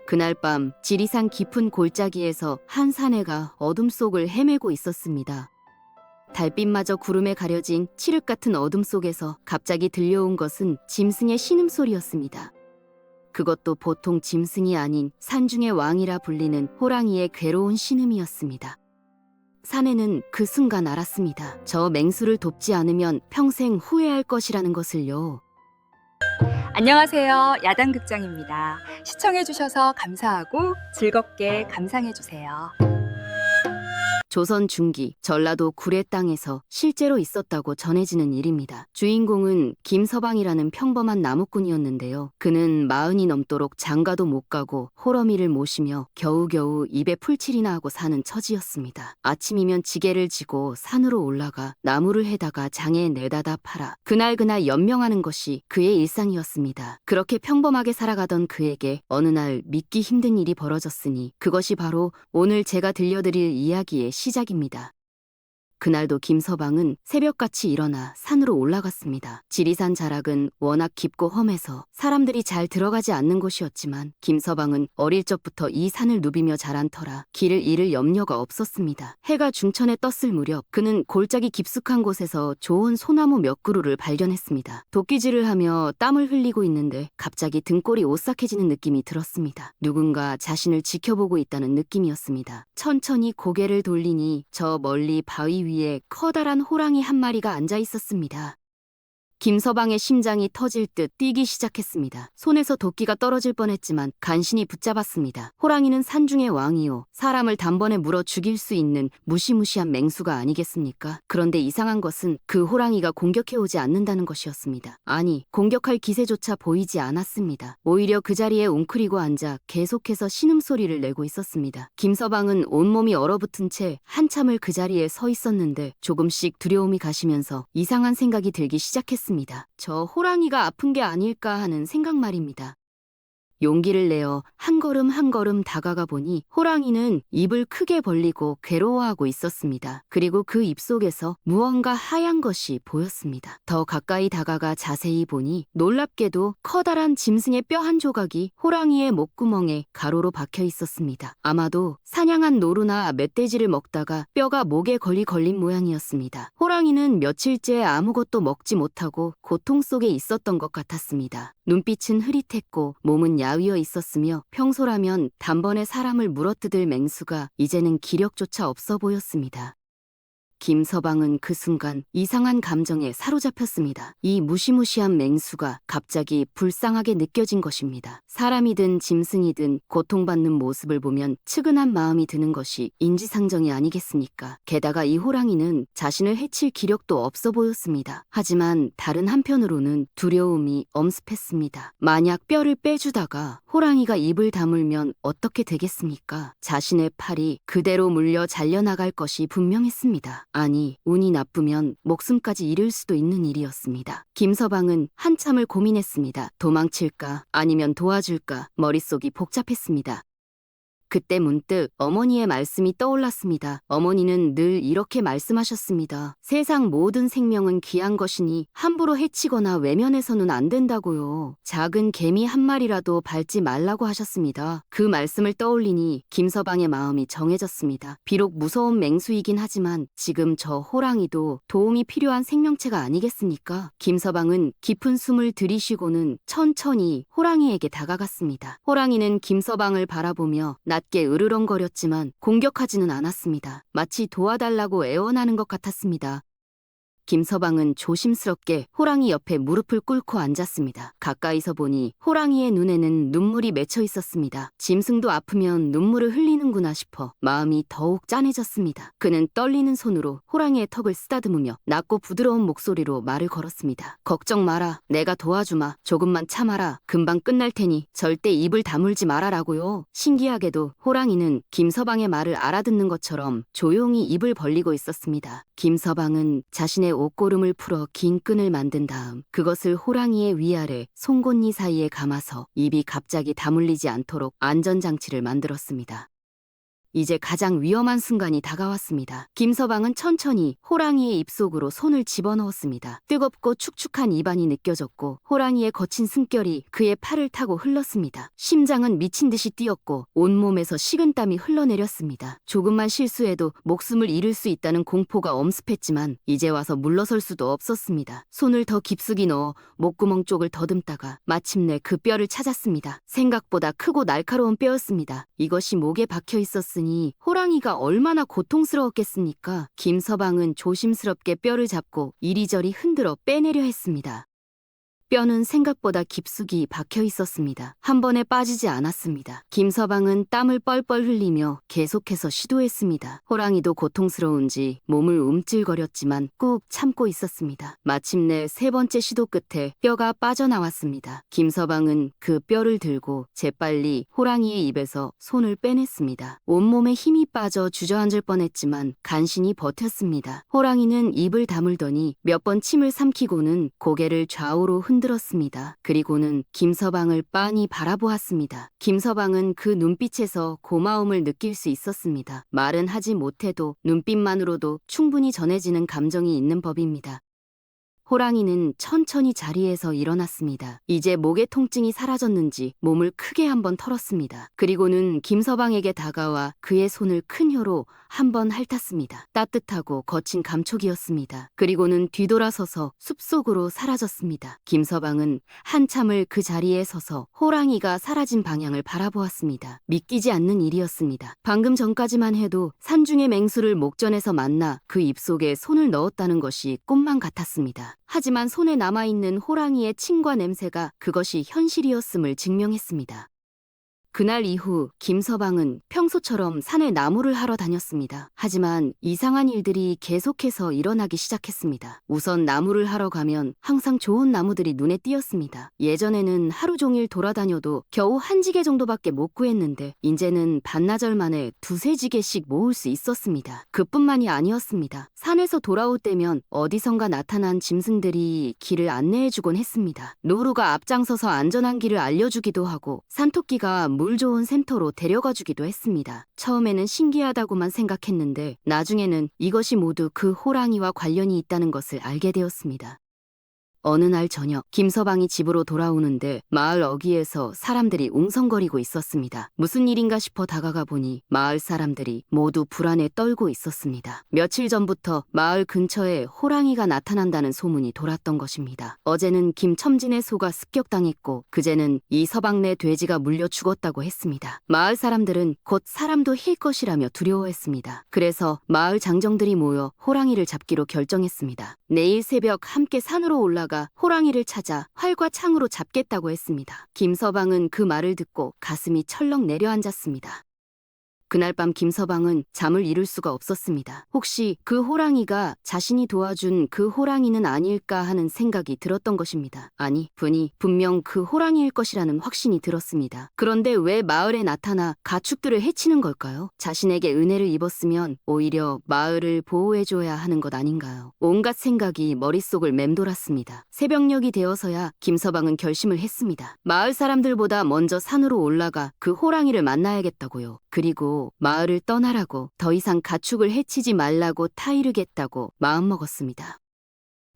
그날 밤 지리산 깊은 골짜기에서 한 사내가 어둠 속을 헤매고 있었습니다. 달빛마저 구름에 가려진 칠흑 같은 어둠 속에서 갑자기 들려온 것은 짐승의 신음소리였습니다. 그것도 보통 짐승이 아닌 산중의 왕이라 불리는 호랑이의 괴로운 신음이었습니다. 사내는 그 순간 알았습니다. 저 맹수를 돕지 않으면 평생 후회할 것이라는 것을요. 안녕하세요. 야당극장입니다. 시청해주셔서 감사하고 즐겁게 감상해주세요. 조선 중기 전라도 구례 땅에서 실제로 있었다고 전해지는 일입니다. 주인공은 김서방이라는 평범한 나무꾼이었는데요. 그는 40이 넘도록 장가도 못 가고 호러미를 모시며 겨우겨우 입에 풀칠이나 하고 사는 처지였습니다. 아침이면 지게를 지고 산으로 올라가 나무를 해다가 장에 내다다 팔아 그날그날 연명하는 것이 그의 일상이었습니다. 그렇게 평범하게 살아가던 그에게 어느 날 믿기 힘든 일이 벌어졌으니 그것이 바로 오늘 제가 들려드릴 이야기의 시작입니다. 그날도 김서방은 새벽같이 일어나 산으로 올라갔습니다. 지리산 자락은 워낙 깊고 험해서 사람들이 잘 들어가지 않는 곳이었지만 김서방은 어릴 적부터 이 산을 누비며 자란 터라 길을 잃을 염려가 없었습니다. 해가 중천에 떴을 무렵 그는 골짜기 깊숙한 곳에서 좋은 소나무 몇 그루를 발견했습니다. 도끼질을 하며 땀을 흘리고 있는데 갑자기 등골이 오싹해지는 느낌이 들었습니다. 누군가 자신을 지켜보고 있다는 느낌이었습니다. 천천히 고개를 돌리니 저 멀리 바위 위에 커다란 호랑이 한 마리가 앉아 있었습니다. 김서방의 심장이 터질 듯 뛰기 시작했습니다. 손에서 도끼가 떨어질 뻔했지만 간신히 붙잡았습니다. 호랑이는 산중의 왕이요. 사람을 단번에 물어 죽일 수 있는 무시무시한 맹수가 아니겠습니까? 그런데 이상한 것은 그 호랑이가 공격해오지 않는다는 것이었습니다. 아니, 공격할 기세조차 보이지 않았습니다. 오히려 그 자리에 웅크리고 앉아 계속해서 신음소리를 내고 있었습니다. 김서방은 온몸이 얼어붙은 채 한참을 그 자리에 서 있었는데 조금씩 두려움이 가시면서 이상한 생각이 들기 시작했습니다. 저 호랑이가 아픈 게 아닐까 하는 생각 말입니다. 용기를 내어 한 걸음 한 걸음 다가가 보니 호랑이는 입을 크게 벌리고 괴로워하고 있었습니다. 그리고 그 입속에서 무언가 하얀 것이 보였습니다. 더 가까이 다가가 자세히 보니 놀랍게도 커다란 짐승의 뼈 한 조각이 호랑이의 목구멍에 가로로 박혀 있었습니다. 아마도 사냥한 노루나 멧돼지를 먹다가 뼈가 목에 걸린 모양이었습니다. 호랑이는 며칠째 아무것도 먹지 못하고 고통 속에 있었던 것 같았습니다. 눈빛은 흐릿했고 몸은 야위어 있었으며 평소라면 단번에 사람을 물어뜯을 맹수가 이제는 기력조차 없어 보였습니다. 김서방은 그 순간 이상한 감정에 사로잡혔습니다. 이 무시무시한 맹수가 갑자기 불쌍하게 느껴진 것입니다. 사람이든 짐승이든 고통받는 모습을 보면 측은한 마음이 드는 것이 인지상정이 아니겠습니까? 게다가 이 호랑이는 자신을 해칠 기력도 없어 보였습니다. 하지만 다른 한편으로는 두려움이 엄습했습니다. 만약 뼈를 빼주다가 호랑이가 입을 다물면 어떻게 되겠습니까? 자신의 팔이 그대로 물려 잘려나갈 것이 분명했습니다. 아니, 운이 나쁘면 목숨까지 잃을 수도 있는 일이었습니다. 김서방은 한참을 고민했습니다. 도망칠까? 아니면 도와줄까? 머릿속이 복잡했습니다. 그때 문득 어머니의 말씀이 떠올랐습니다. 어머니는 늘 이렇게 말씀하셨습니다. 세상 모든 생명은 귀한 것이니 함부로 해치거나 외면해서는 안 된다고요. 작은 개미 한 마리라도 밟지 말라고 하셨습니다. 그 말씀을 떠올리니 김서방의 마음이 정해졌습니다. 비록 무서운 맹수이긴 하지만 지금 저 호랑이도 도움이 필요한 생명체가 아니겠습니까? 김서방은 깊은 숨을 들이쉬고는 천천히 호랑이에게 다가갔습니다. 호랑이는 김서방을 바라보며 낮게 으르렁거렸지만 공격하지는 않았습니다. 마치 도와달라고 애원하는 것 같았습니다. 김서방은 조심스럽게 호랑이 옆에 무릎을 꿇고 앉았습니다. 가까이서 보니 호랑이의 눈에는 눈물이 맺혀 있었습니다. 짐승도 아프면 눈물을 흘리는구나 싶어 마음이 더욱 짠해졌습니다. 그는 떨리는 손으로 호랑이의 턱을 쓰다듬으며 낮고 부드러운 목소리로 말을 걸었습니다. 걱정 마라. 내가 도와주마. 조금만 참아라. 금방 끝날 테니 절대 입을 다물지 말아라고요. 신기하게도 호랑이는 김서방의 말을 알아듣는 것처럼 조용히 입을 벌리고 있었습니다. 김서방은 자신의 옷고름을 풀어 긴 끈을 만든 다음 그것을 호랑이의 위아래 송곳니 사이에 감아서 입이 갑자기 다물리지 않도록 안전장치를 만들었습니다. 이제 가장 위험한 순간이 다가왔습니다. 김서방은 천천히 호랑이의 입속으로 손을 집어넣었습니다. 뜨겁고 축축한 입안이 느껴졌고 호랑이의 거친 숨결이 그의 팔을 타고 흘렀습니다. 심장은 미친 듯이 뛰었고 온몸에서 식은땀이 흘러내렸습니다. 조금만 실수해도 목숨을 잃을 수 있다는 공포가 엄습했지만 이제 와서 물러설 수도 없었습니다. 손을 더 깊숙이 넣어 목구멍 쪽을 더듬다가 마침내 그 뼈를 찾았습니다. 생각보다 크고 날카로운 뼈였습니다. 이것이 목에 박혀 있었으니 호랑이가 얼마나 고통스러웠겠습니까? 김서방은 조심스럽게 뼈를 잡고 이리저리 흔들어 빼내려 했습니다. 뼈는 생각보다 깊숙이 박혀 있었습니다. 한 번에 빠지지 않았습니다. 김서방은 땀을 뻘뻘 흘리며 계속해서 시도했습니다. 호랑이도 고통스러운지 몸을 움찔거렸지만 꾹 참고 있었습니다. 마침내 세 번째 시도 끝에 뼈가 빠져나왔습니다. 김서방은 그 뼈를 들고 재빨리 호랑이의 입에서 손을 빼냈습니다. 온몸에 힘이 빠져 주저앉을 뻔했지만 간신히 버텼습니다. 호랑이는 입을 다물더니 몇 번 침을 삼키고는 고개를 좌우로 흔들었습니다. 그리고는 김서방을 빤히 바라보았습니다. 김서방은 그 눈빛에서 고마움을 느낄 수 있었습니다. 말은 하지 못해도 눈빛만으로도 충분히 전해지는 감정이 있는 법입니다. 호랑이는 천천히 자리에서 일어났습니다. 이제 목의 통증이 사라졌는지 몸을 크게 한번 털었습니다. 그리고는 김서방에게 다가와 그의 손을 큰 혀로 한번 핥았습니다. 따뜻하고 거친 감촉이었습니다. 그리고는 뒤돌아서서 숲속으로 사라졌습니다. 김서방은 한참을 그 자리에 서서 호랑이가 사라진 방향을 바라보았습니다. 믿기지 않는 일이었습니다. 방금 전까지만 해도 산중의 맹수를 목전에서 만나 그 입속에 손을 넣었다는 것이 꿈만 같았습니다. 하지만 손에 남아있는 호랑이의 침과 냄새가 그것이 현실이었음을 증명했습니다. 그날 이후 김서방은 평소처럼 산에 나무를 하러 다녔습니다. 하지만 이상한 일들이 계속해서 일어나기 시작했습니다. 우선 나무를 하러 가면 항상 좋은 나무들이 눈에 띄었습니다. 예전에는 하루 종일 돌아다녀도 겨우 한 지게 정도밖에 못 구했는데 이제는 반나절 만에 두세 지게씩 모을 수 있었습니다. 그뿐만이 아니었습니다. 산에서 돌아올 때면 어디선가 나타난 짐승들이 길을 안내해주곤 했습니다. 노루가 앞장서서 안전한 길을 알려주기도 하고 산토끼가 물 좋은 샘터로 데려가주기도 했습니다. 처음에는 신기하다고만 생각했는데 나중에는 이것이 모두 그 호랑이와 관련이 있다는 것을 알게 되었습니다. 어느 날 저녁 김서방이 집으로 돌아오는데 마을 어귀에서 사람들이 웅성거리고 있었습니다. 무슨 일인가 싶어 다가가 보니 마을 사람들이 모두 불안에 떨고 있었습니다. 며칠 전부터 마을 근처에 호랑이가 나타난다는 소문이 돌았던 것입니다. 어제는 김첨진의 소가 습격당했고 그제는 이 서방네 돼지가 물려 죽었다고 했습니다. 마을 사람들은 곧 사람도 힐 것이라며 두려워했습니다. 그래서 마을 장정들이 모여 호랑이를 잡기로 결정했습니다. 내일 새벽 함께 산으로 올라가 호랑이를 찾아 활과 창으로 잡겠다고 했습니다. 김서방은 그 말을 듣고 가슴이 철렁 내려앉았습니다. 그날 밤 김서방은 잠을 이룰 수가 없었습니다. 혹시 그 호랑이가 자신이 도와준 그 호랑이는 아닐까 하는 생각이 들었던 것입니다. 아니, 분명 그 호랑이일 것이라는 확신이 들었습니다. 그런데 왜 마을에 나타나 가축들을 해치는 걸까요? 자신에게 은혜를 입었으면 오히려 마을을 보호해줘야 하는 것 아닌가요? 온갖 생각이 머릿속을 맴돌았습니다. 새벽녘이 되어서야 김서방은 결심을 했습니다. 마을 사람들보다 먼저 산으로 올라가 그 호랑이를 만나야겠다고요. 그리고 마을을 떠나라고, 더 이상 가축을 해치지 말라고 타이르겠다고 마음먹었습니다.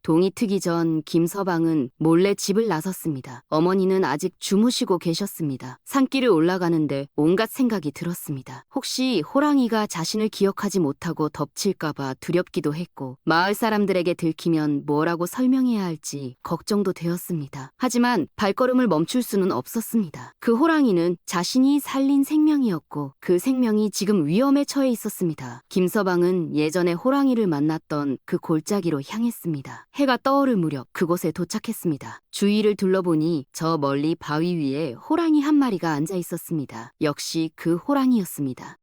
동이 트기 전 김서방은 몰래 집을 나섰습니다. 어머니는 아직 주무시고 계셨습니다. 산길을 올라가는데 온갖 생각이 들었습니다. 혹시 호랑이가 자신을 기억하지 못하고 덮칠까봐 두렵기도 했고 마을 사람들에게 들키면 뭐라고 설명해야 할지 걱정도 되었습니다. 하지만 발걸음을 멈출 수는 없었습니다. 그 호랑이는 자신이 살린 생명이었고 그 생명이 지금 위험에 처해 있었습니다. 김서방은 예전에 호랑이를 만났던 그 골짜기로 향했습니다. 해가 떠오를 무렵 그곳에 도착했습니다. 주위를 둘러보니 저 멀리 바위 위에 호랑이 한 마리가 앉아 있었습니다. 역시 그 호랑이였습니다.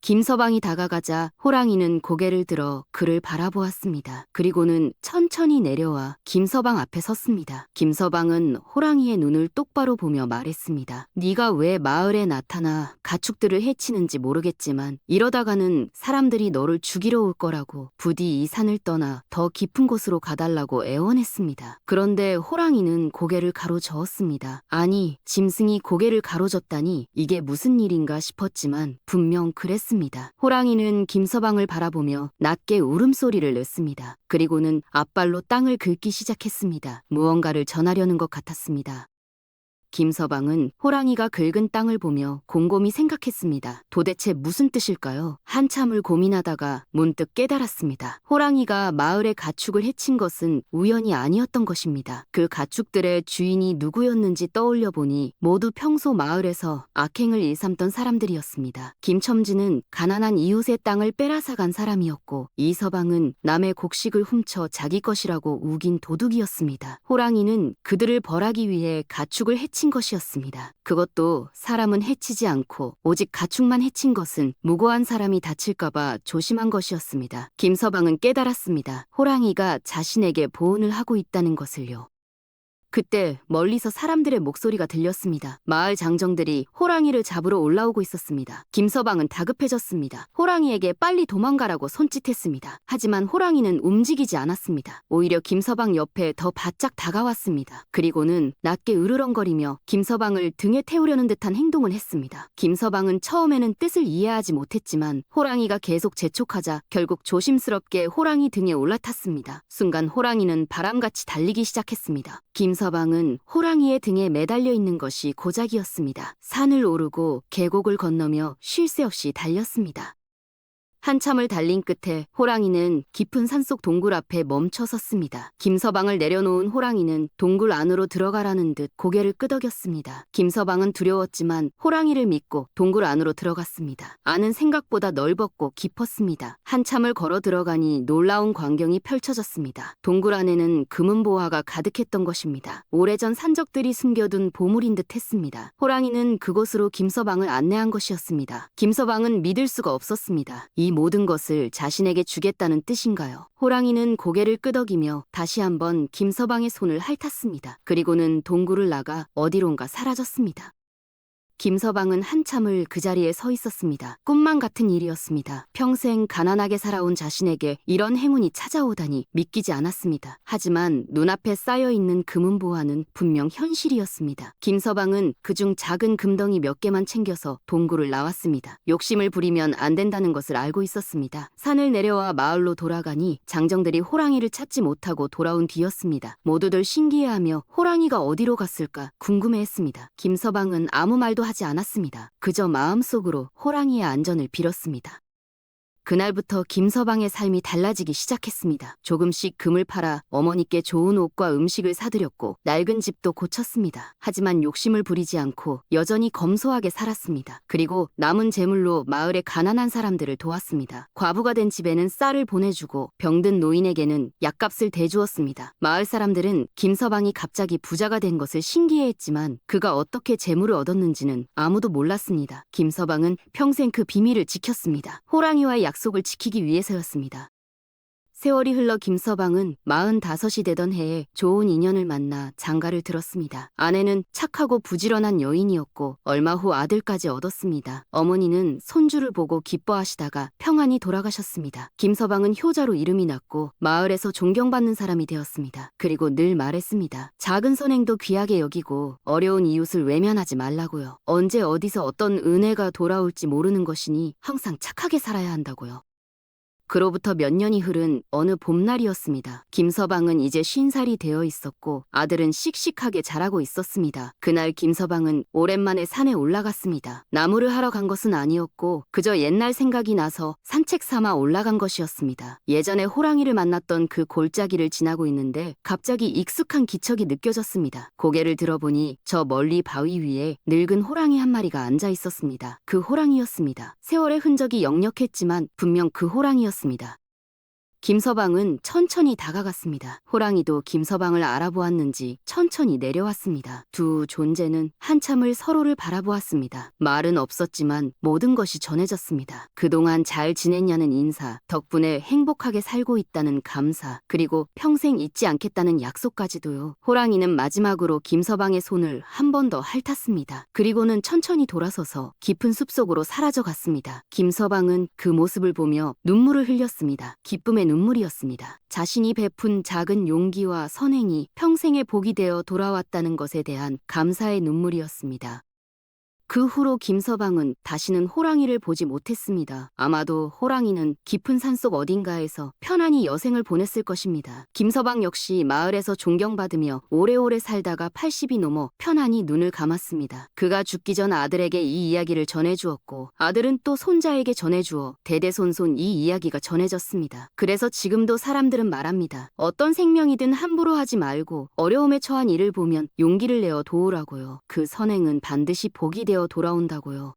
김서방이 다가가자 호랑이는 고개를 들어 그를 바라보았습니다. 그리고는 천천히 내려와 김서방 앞에 섰습니다. 김서방은 호랑이의 눈을 똑바로 보며 말했습니다. 네가 왜 마을에 나타나 가축들을 해치는지 모르겠지만 이러다가는 사람들이 너를 죽이러 올 거라고 부디 이 산을 떠나 더 깊은 곳으로 가달라고 애원했습니다. 그런데 호랑이는 고개를 가로저었습니다. 아니, 짐승이 고개를 가로젓다니 이게 무슨 일인가 싶었지만 분명 그랬습니다. 호랑이는 김서방을 바라보며 낮게 울음소리를 냈습니다. 그리고는 앞발로 땅을 긁기 시작했습니다. 무언가를 전하려는 것 같았습니다. 김서방은 호랑이가 긁은 땅을 보며 곰곰이 생각했습니다. 도대체 무슨 뜻일까요? 한참을 고민하다가 문득 깨달았습니다. 호랑이가 마을의 가축을 해친 것은 우연이 아니었던 것입니다. 그 가축들의 주인이 누구였는지 떠올려 보니 모두 평소 마을에서 악행을 일삼던 사람들이었습니다. 김첨지는 가난한 이웃의 땅을 빼앗아간 사람이었고 이서방은 남의 곡식을 훔쳐 자기 것이라고 우긴 도둑이었습니다. 호랑이는 그들을 벌하기 위해 가축을 해친 것이었습니다. 그것도 사람은 해치지 않고 오직 가축만 해친 것은 무고한 사람이 다칠까봐 조심한 것이었습니다. 김서방은 깨달았습니다. 호랑이가 자신에게 보온을 하고 있다는 것을요. 그때 멀리서 사람들의 목소리가 들렸습니다. 마을 장정들이 호랑이를 잡으러 올라오고 있었습니다. 김서방은 다급해졌습니다. 호랑이에게 빨리 도망가라고 손짓했습니다. 하지만 호랑이는 움직이지 않았습니다. 오히려 김서방 옆에 더 바짝 다가왔습니다. 그리고는 낮게 으르렁거리며 김서방을 등에 태우려는 듯한 행동을 했습니다. 김서방은 처음에는 뜻을 이해하지 못했지만 호랑이가 계속 재촉하자 결국 조심스럽게 호랑이 등에 올라탔습니다. 순간 호랑이는 바람같이 달리기 시작했습니다. 김서방은 호랑이의 등에 매달려 있는 것이 고작이었습니다. 산을 오르고 계곡을 건너며 쉴 새 없이 달렸습니다. 한참을 달린 끝에 호랑이는 깊은 산속 동굴 앞에 멈춰 섰습니다. 김서방을 내려놓은 호랑이는 동굴 안으로 들어가라는 듯 고개를 끄덕였습니다. 김서방은 두려웠지만 호랑이를 믿고 동굴 안으로 들어갔습니다. 안은 생각보다 넓었고 깊었습니다. 한참을 걸어 들어가니 놀라운 광경이 펼쳐졌습니다. 동굴 안에는 금은보화가 가득했던 것입니다. 오래전 산적들이 숨겨둔 보물인 듯 했습니다. 호랑이는 그곳으로 김서방을 안내한 것이었습니다. 김서방은 믿을 수가 없었습니다. 이 모든 것을 자신에게 주겠다는 뜻인가요? 호랑이는 고개를 끄덕이며 다시 한번 김서방의 손을 핥았습니다. 그리고는 동굴을 나가 어디론가 사라졌습니다. 김서방은 한참을 그 자리에 서 있었습니다. 꿈만 같은 일이었습니다. 평생 가난하게 살아온 자신에게 이런 행운이 찾아오다니 믿기지 않았습니다. 하지만 눈앞에 쌓여있는 금은보화는 분명 현실이었습니다. 김서방은 그중 작은 금덩이 몇 개만 챙겨서 동굴을 나왔습니다. 욕심을 부리면 안 된다는 것을 알고 있었습니다. 산을 내려와 마을로 돌아가니 장정들이 호랑이를 찾지 못하고 돌아온 뒤였습니다. 모두들 신기해하며 호랑이가 어디로 갔을까 궁금해했습니다. 김서방은 아무 말도 하지 않았습니다. 그저 마음속으로 호랑이의 안전을 빌었습니다. 그날부터 김서방의 삶이 달라지기 시작했습니다. 조금씩 금을 팔아 어머니께 좋은 옷과 음식을 사드렸고 낡은 집도 고쳤습니다. 하지만 욕심을 부리지 않고 여전히 검소하게 살았습니다. 그리고 남은 재물로 마을의 가난한 사람들을 도왔습니다. 과부가 된 집에는 쌀을 보내주고 병든 노인에게는 약값을 대주었습니다. 마을 사람들은 김서방이 갑자기 부자가 된 것을 신기해했지만 그가 어떻게 재물을 얻었는지는 아무도 몰랐습니다. 김서방은 평생 그 비밀을 지켰습니다. 호랑이와의 약속을 지키기 위해서였습니다. 세월이 흘러 김서방은 45이 되던 해에 좋은 인연을 만나 장가를 들었습니다. 아내는 착하고 부지런한 여인이었고 얼마 후 아들까지 얻었습니다. 어머니는 손주를 보고 기뻐하시다가 평안히 돌아가셨습니다. 김서방은 효자로 이름이 났고 마을에서 존경받는 사람이 되었습니다. 그리고 늘 말했습니다. 작은 선행도 귀하게 여기고 어려운 이웃을 외면하지 말라고요. 언제 어디서 어떤 은혜가 돌아올지 모르는 것이니 항상 착하게 살아야 한다고요. 그로부터 몇 년이 흐른 어느 봄날이었습니다. 김서방은 이제 50살이 되어 있었고 아들은 씩씩하게 자라고 있었습니다. 그날 김서방은 오랜만에 산에 올라갔습니다. 나무를 하러 간 것은 아니었고 그저 옛날 생각이 나서 산책 삼아 올라간 것이었습니다. 예전에 호랑이를 만났던 그 골짜기를 지나고 있는데 갑자기 익숙한 기척이 느껴졌습니다. 고개를 들어보니 저 멀리 바위 위에 늙은 호랑이 한 마리가 앉아 있었습니다. 그 호랑이였습니다. 세월의 흔적이 역력했지만 분명 그 호랑이였습니다. 김서방은 천천히 다가갔습니다. 호랑이도 김서방을 알아보았는지 천천히 내려왔습니다. 두 존재는 한참을 서로를 바라보았습니다. 말은 없었지만 모든 것이 전해졌습니다. 그동안 잘 지냈냐는 인사, 덕분에 행복하게 살고 있다는 감사, 그리고 평생 잊지 않겠다는 약속까지도요. 호랑이는 마지막으로 김서방의 손을 한 번 더 핥았습니다. 그리고는 천천히 돌아서서 깊은 숲속으로 사라져갔습니다. 김서방은 그 모습을 보며 눈물을 흘렸습니다. 기쁨의 눈물이었습니다. 자신이 베푼 작은 용기와 선행이 평생의 복이 되어 돌아왔다는 것에 대한 감사의 눈물이었습니다. 그 후로 김서방은 다시는 호랑이를 보지 못했습니다. 아마도 호랑이는 깊은 산속 어딘가에서 편안히 여생을 보냈을 것입니다. 김서방 역시 마을에서 존경받으며 오래오래 살다가 80이 넘어 편안히 눈을 감았습니다. 그가 죽기 전 아들에게 이 이야기를 전해주었고, 아들은 또 손자에게 전해주어 대대손손 이 이야기가 전해졌습니다. 그래서 지금도 사람들은 말합니다. 어떤 생명이든 함부로 하지 말고 어려움에 처한 이를 보면 용기를 내어 도우라고요. 그 선행은 반드시 복이 되어 돌아온다고요.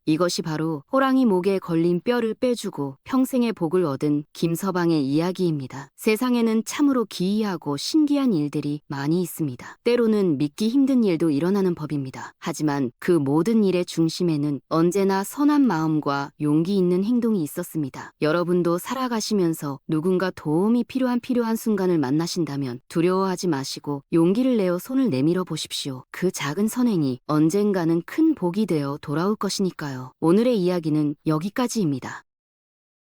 이것이 바로 호랑이 목에 걸린 뼈를 빼주고 평생의 복을 얻은 김서방의 이야기입니다. 세상에는 참으로 기이하고 신기한 일들이 많이 있습니다. 때로는 믿기 힘든 일도 일어나는 법입니다. 하지만 그 모든 일의 중심에는 언제나 선한 마음과 용기 있는 행동이 있었습니다. 여러분도 살아가시면서 누군가 도움이 필요한 순간을 만나신다면 두려워하지 마시고 용기를 내어 손을 내밀어 보십시오. 그 작은 선행이 언젠가는 큰 복이 되어 돌아올 것이니까요. 오늘의 이야기는 여기까지입니다.